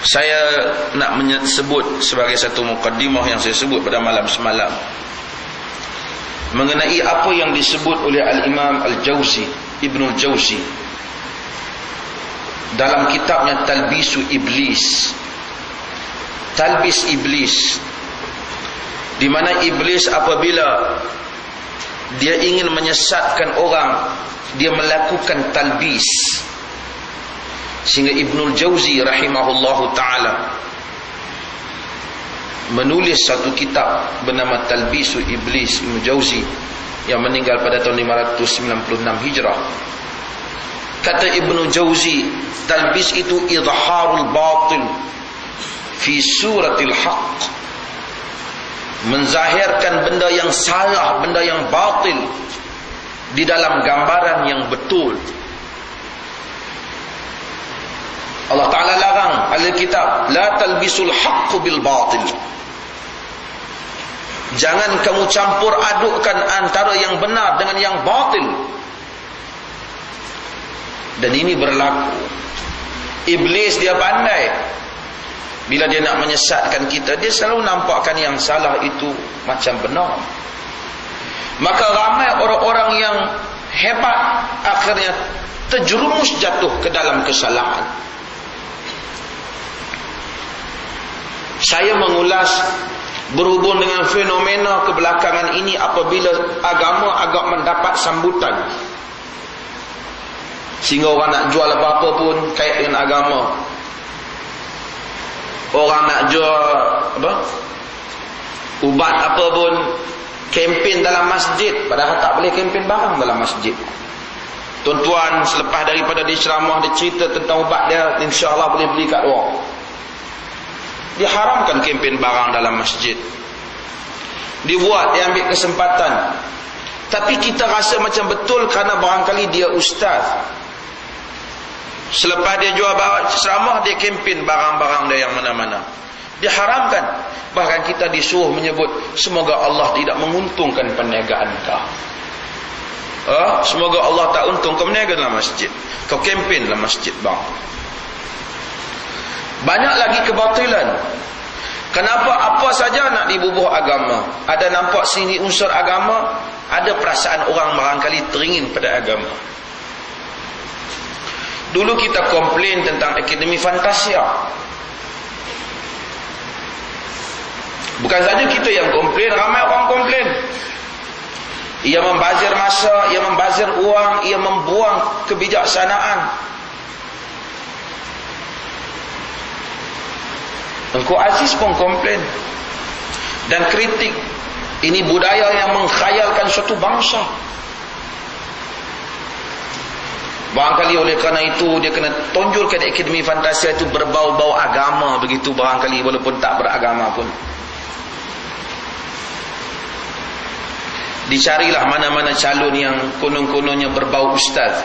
Saya nak sebut sebagai satu mukaddimah yang saya sebut pada malam semalam mengenai apa yang disebut oleh Al-Imam Al-Jauzi, Ibnul Jauzi, dalam kitabnya Talbisu Iblis. Talbis Iblis, di mana iblis apabila dia ingin menyesatkan orang, dia melakukan talbis. Sehingga Ibnul Jauzi rahimahullahu ta'ala menulis satu kitab bernama Talbisu Iblis. Ibnul Jauzi yang meninggal pada tahun 596 Hijrah. Kata Ibnul Jauzi, talbis itu izharul batil fi suratil haqq, menzahirkan benda yang salah, benda yang batil di dalam gambaran yang betul. Allah Ta'ala larang ahli kitab, la talbisul haqq bil batil, jangan kamu campur adukkan antara yang benar dengan yang batil. Dan ini berlaku. Iblis dia pandai. Bila dia nak menyesatkan kita, dia selalu nampakkan yang salah itu macam benar. Maka ramai orang-orang yang hebat akhirnya terjerumus jatuh ke dalam kesalahan. Saya mengulas berhubung dengan fenomena kebelakangan ini apabila agama agak mendapat sambutan, sehingga orang nak jual apa-apa pun kait dengan agama. Orang nak jual ubat apa pun kempen dalam masjid, padahal tak boleh kempen barang dalam masjid. Tuan-tuan selepas daripada dia ceramah, dia cerita tentang ubat dia, insya-Allah boleh beli kat orang. Diharamkan kempen barang dalam masjid. Dibuat, dia ambil kesempatan. Tapi kita rasa macam betul kerana barangkali dia ustaz. Selepas dia jual barang ceramah, dia kempen barang-barang dia yang mana-mana. Diharamkan. Bahkan kita disuruh menyebut, semoga Allah tidak menguntungkan perniagaan kau. Semoga Allah tak untung kau berniaga dalam masjid, kau kempen dalam masjid bang. Banyak lagi kebatilan. Kenapa apa saja nak dibubuh agama? Ada nampak sini unsur agama, ada perasaan orang barangkali teringin pada agama. Dulu kita komplain tentang Akademi Fantasia. Bukan saja kita yang komplain, ramai orang komplain. Ia membazir masa, ia membazir uang, ia membuang kebijaksanaan. Engkau Aziz pun komplain dan kritik. Ini budaya yang mengkhayalkan suatu bangsa. Barangkali oleh kerana itu dia kena tonjolkan Akademi Fantasia itu berbau-bau agama begitu, barangkali walaupun tak beragama pun. Dicarilah mana-mana calon yang konon-kononnya berbau ustaz,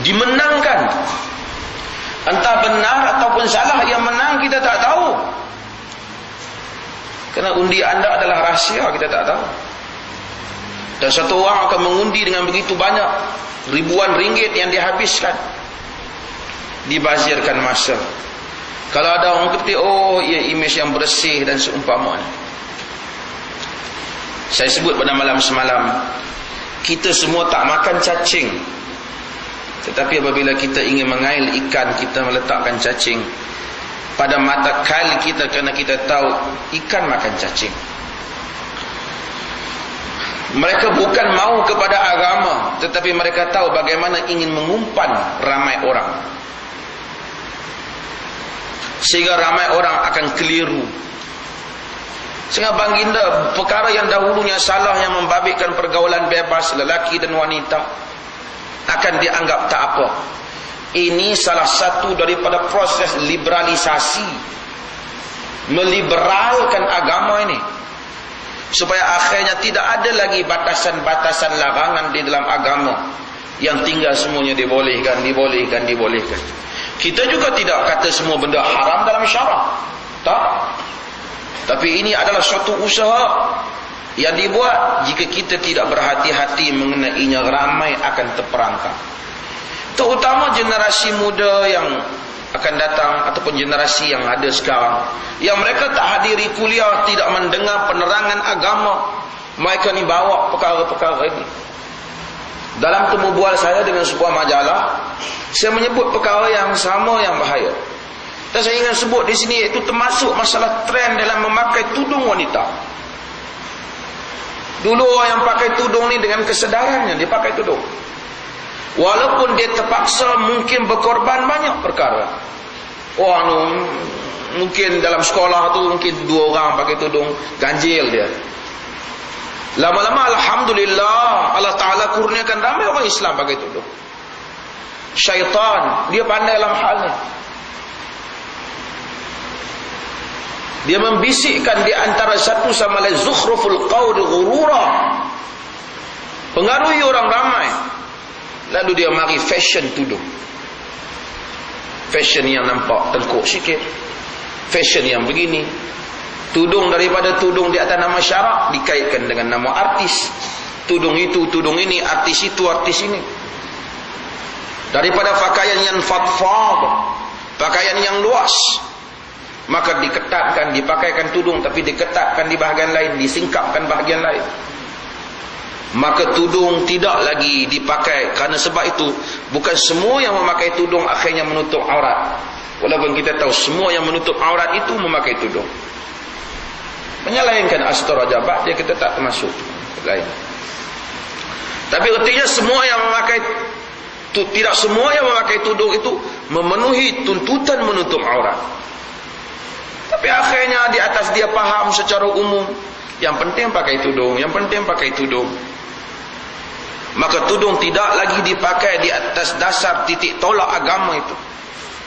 dimenangkan. Entah benar ataupun salah, yang menang kita tak tahu. Kerana undi anda adalah rahsia, kita tak tahu. Dan satu orang akan mengundi dengan begitu banyak, ribuan ringgit yang dihabiskan, dibazirkan masa. Kalau ada orang ketik, oh ia imej yang bersih dan seumpamanya. Saya sebut pada malam semalam, kita semua tak makan cacing. Tetapi apabila kita ingin mengail ikan, kita meletakkan cacing pada mata kali kita, kerana kita tahu ikan makan cacing. Mereka bukan mau kepada agama, tetapi mereka tahu bagaimana ingin mengumpan ramai orang, sehingga ramai orang akan keliru. Sehingga baginda, perkara yang dahulunya salah, yang membabitkan pergaulan bebas lelaki dan wanita, akan dianggap tak apa. Ini salah satu daripada proses liberalisasi, meliberalkan agama ini, supaya akhirnya tidak ada lagi batasan-batasan larangan di dalam agama, yang tinggal semuanya dibolehkan. Kita juga tidak kata semua benda haram dalam syarak, tak. Tapi ini adalah suatu usaha yang dibuat. Jika kita tidak berhati-hati mengenainya, ramai akan terperangkap. Terutama generasi muda yang akan datang ataupun generasi yang ada sekarang yang mereka tak hadiri kuliah, tidak mendengar penerangan agama, mereka ni bawa perkara-perkara ini. Dalam temu bual saya dengan sebuah majalah, saya menyebut perkara yang sama yang bahaya. Dan saya ingin sebut di sini, itu termasuk masalah trend dalam memakai tudung wanita. Dulu orang yang pakai tudung ni dengan kesedarannya dia pakai tudung. Walaupun dia terpaksa mungkin berkorban banyak perkara. Orang mungkin dalam sekolah tu mungkin 2 orang pakai tudung, ganjil dia. Lama-lama alhamdulillah Allah Ta'ala kurniakan ramai orang Islam pakai tudung. Syaitan dia pandai dalam hal ni. Dia membisikkan di antara satu sama lain, zukhruful qawli ghurura, pengaruhi orang ramai. Lalu dia mari fashion tudung. Fashion yang nampak tengkuk sikit, fashion yang begini. Tudung daripada tudung di atas nama syarak dikaitkan dengan nama artis. Tudung itu, tudung ini, artis itu, artis ini. Daripada pakaian yang fadfad, pakaian yang luas, maka diketatkan, dipakaikan tudung, tapi diketatkan di bahagian lain, disingkapkan bahagian lain. Maka tudung tidak lagi dipakai. Kerana sebab itu bukan semua yang memakai tudung akhirnya menutup aurat. Walaupun kita tahu semua yang menutup aurat itu memakai tudung. Menyelainkan astar jabat, dia kita tak termasuk lain. Tapi artinya semua yang memakai, tidak semua yang memakai tudung itu memenuhi tuntutan menutup aurat. Tapi akhirnya di atas dia faham secara umum, yang penting pakai tudung, yang penting pakai tudung. Maka tudung tidak lagi dipakai di atas dasar titik tolak agama itu.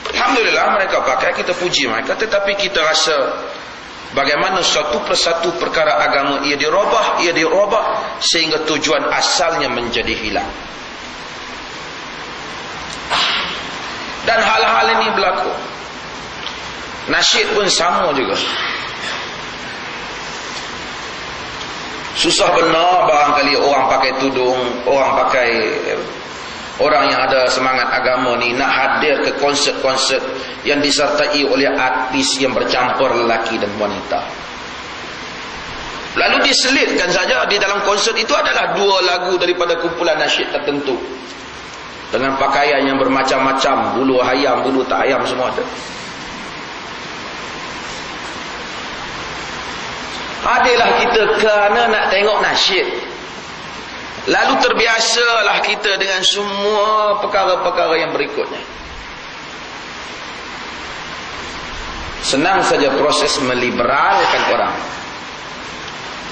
Alhamdulillah mereka pakai, kita puji mereka. Tetapi kita rasa bagaimana satu persatu perkara agama ia dirubah sehingga tujuan asalnya menjadi hilang. Dan hal-hal ini berlaku. Nasyid pun sama juga. Susah benar barangkali orang pakai tudung, orang yang ada semangat agama ni nak hadir ke konsert-konsert yang disertai oleh artis yang bercampur lelaki dan wanita. Lalu diselitkan saja di dalam konsert itu adalah 2 lagu daripada kumpulan nasyid tertentu, dengan pakaian yang bermacam-macam, bulu ayam, bulu tak ayam semua ada. Adalah kita kerana nak tengok nasyid, lalu terbiasalah kita dengan semua perkara-perkara yang berikutnya. Senang saja proses meliberalkan orang.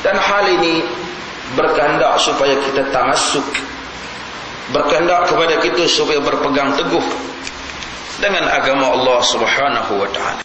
Dan hal ini berkehendak supaya kita tamasuk, berkehendak kepada kita supaya berpegang teguh dengan agama Allah Subhanahu wa ta'ala.